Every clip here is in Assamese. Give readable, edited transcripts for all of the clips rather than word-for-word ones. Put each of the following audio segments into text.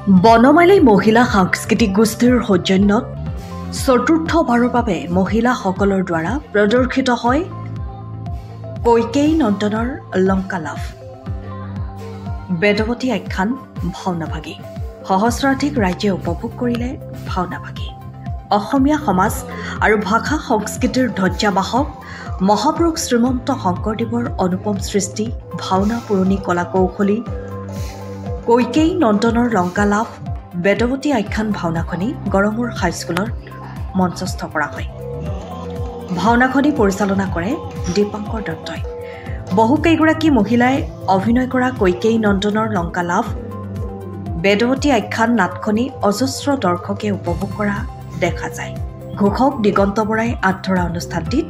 বনমালী মহিলা সাংস্কৃতিক গোষ্ঠীৰ সৌজন্যত চতুৰ্থবাৰৰ বাবে মহিলাসকলৰ দ্বাৰা প্ৰদৰ্শিত হয় কৈকেয়ী নন্দনৰ লংকালাভ বেদৱতী আখ্যান ভাওনাভাগী। সহস্ৰাধিক ৰাজ্যে উপভোগ কৰিলে ভাওনাভাগী। অসমীয়া সমাজ আৰু ভাষা সংস্কৃতিৰ ধ্বজাবাহক মহাপুৰুষ শ্ৰীমন্ত শংকৰদেৱৰ অনুপম সৃষ্টি ভাওনা পুৰণি কলা কৌশলী কৈকেয়ী নন্দনৰ লংকালাভ বেদৱতী আখ্যান ভাওনাখনি গড়মূৰ হাইস্কুলত মঞ্চস্থ কৰা হয়। ভাওনাখনি পৰিচালনা কৰে দীপঙ্কৰ দত্তই। বহুকেইগৰাকী মহিলাই অভিনয় কৰা কৈকেয়ী নন্দনৰ লংকালাভ বেদৱতী আখ্যান নাটখনি অজস্ৰ দৰ্শকে উপভোগ কৰা দেখা যায়। ঘোষক দিগন্ত বৰাই আঁতৰা অনুষ্ঠানটিত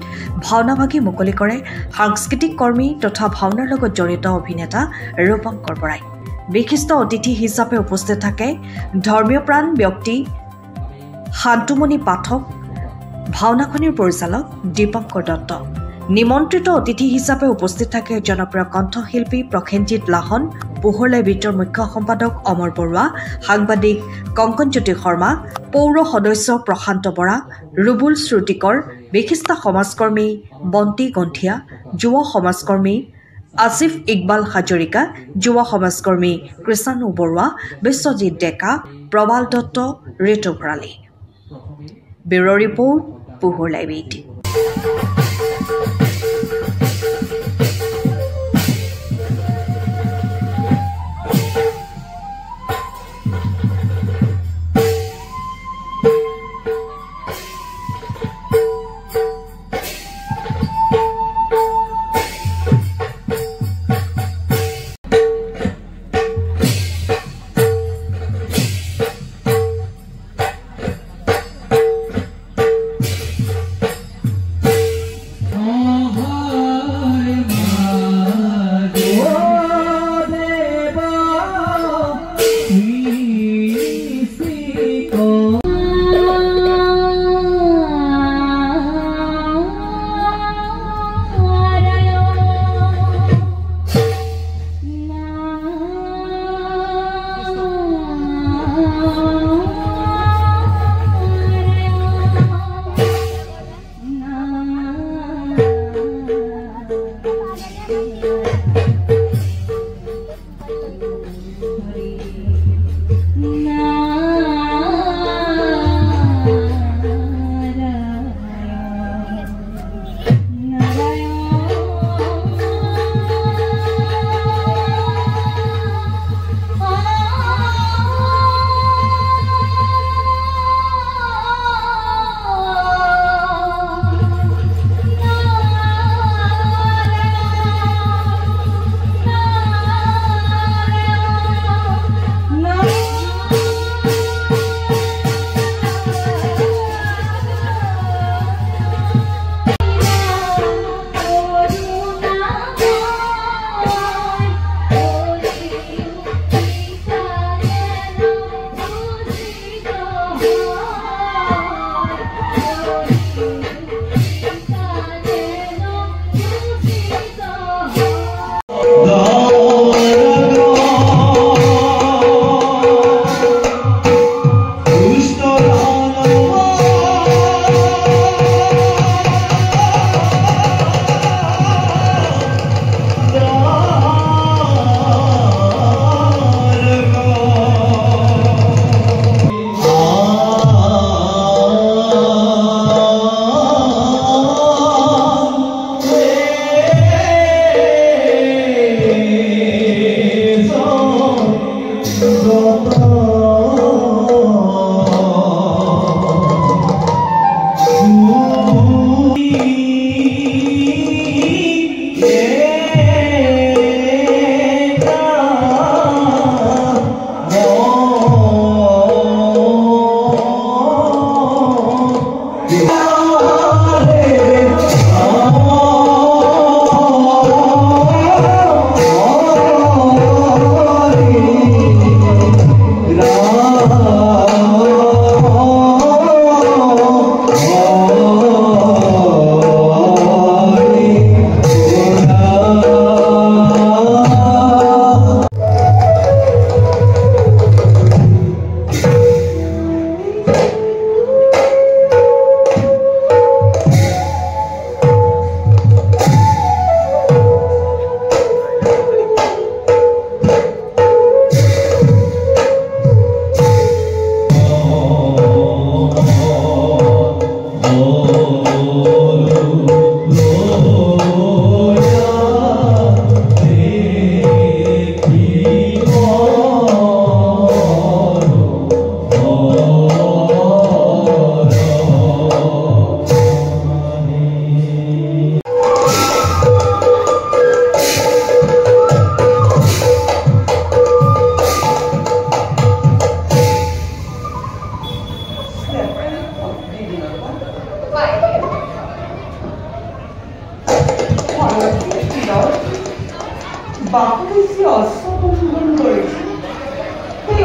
ভাওনাভাগী মুকলি কৰে সাংস্কৃতিক কৰ্মী তথা ভাওনাৰ লগত জড়িত অভিনেতা ৰূপঙ্কৰ বৰাই। বিশিষ্ট অতিথি হিচাপে উপস্থিত থাকে ধৰ্মীয় প্ৰাণ ব্যক্তি শান্তুমণি পাঠক, ভাওনাখনিৰ পৰিচালক দীপঙ্কৰ দত্ত। নিমন্ত্ৰিত অতিথি হিচাপে উপস্থিত থাকে জনপ্ৰিয় কণ্ঠশিল্পী প্ৰসেনজিৎ লাহন, পোহৰ লাইব্ৰেৰীৰ মুখ্য সম্পাদক অমৰ বৰুৱা, সাংবাদিক কংকনজ্যোতি শৰ্মা, পৌৰ সদস্য প্ৰশান্ত বৰা, ৰুবুল শ্ৰুতিকৰ, বিশিষ্ট সমাজকৰ্মী বন্তি গন্ধিয়া, যুৱ সমাজকৰ্মী আসিফ ইকবাল হাজৰিকা, যুৱ সমাজকৰ্মী কৃষাণু বৰুৱা, বিশ্বজিৎ ডেকা, প্ৰবাল দত্ত, ঋতু ভৰালী। ব্যুৰ' ৰিপৰ্ট, পোহৰ লাইব্ৰেৰী।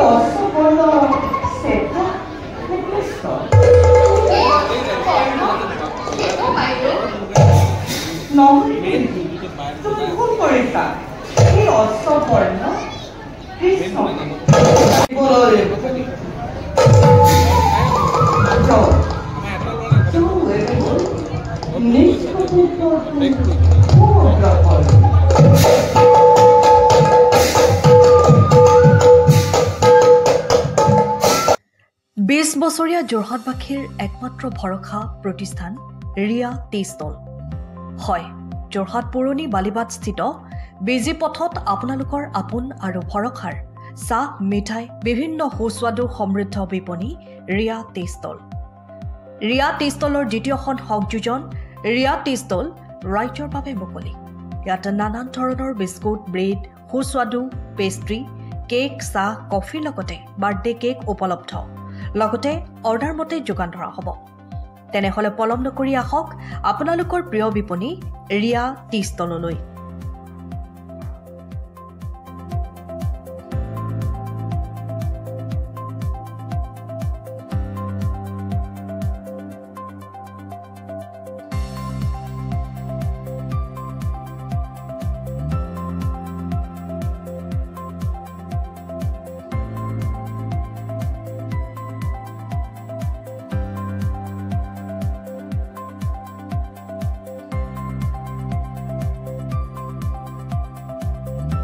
অসবৰ্ণ শ্বেতা কৃষ্ণ নহয় তুমি ভুল কৰিছা এই অসবৰ্ণ কৃষ্ণ বিশ বছৰীয়া যোৰহাটবাসীৰ একমাত্ৰ ভৰসা প্ৰতিষ্ঠান ৰিয়া টি ষ্টল হয় যোৰহাট পুৰণি বালিবাটস্থিত বিজি পথত আপোনালোকৰ আপোন আৰু ভৰসাৰ চাহ মিঠাই বিভিন্ন সুস্বাদু সমৃদ্ধ বিপণী Riya tea stall Riya tea ষ্টলৰ দ্বিতীয়খন সংযোজন ৰিয়া টি ষ্টল ৰাইজৰ বাবে মুকলি ইয়াত নানান ধৰণৰ বিস্কুট ব্ৰেড সুস্বাদু পেষ্ট্ৰি কেক চাহ কফিৰ লগতে বাৰ্থডে কেক উপলব্ধ লগতে অৰ্ডাৰ মতে যোগান ধৰা হ'ব তেনেহলে পলম নকৰি আহক আপোনালোকৰ প্ৰিয় বিপণী ৰিয়া টি ষ্টললৈ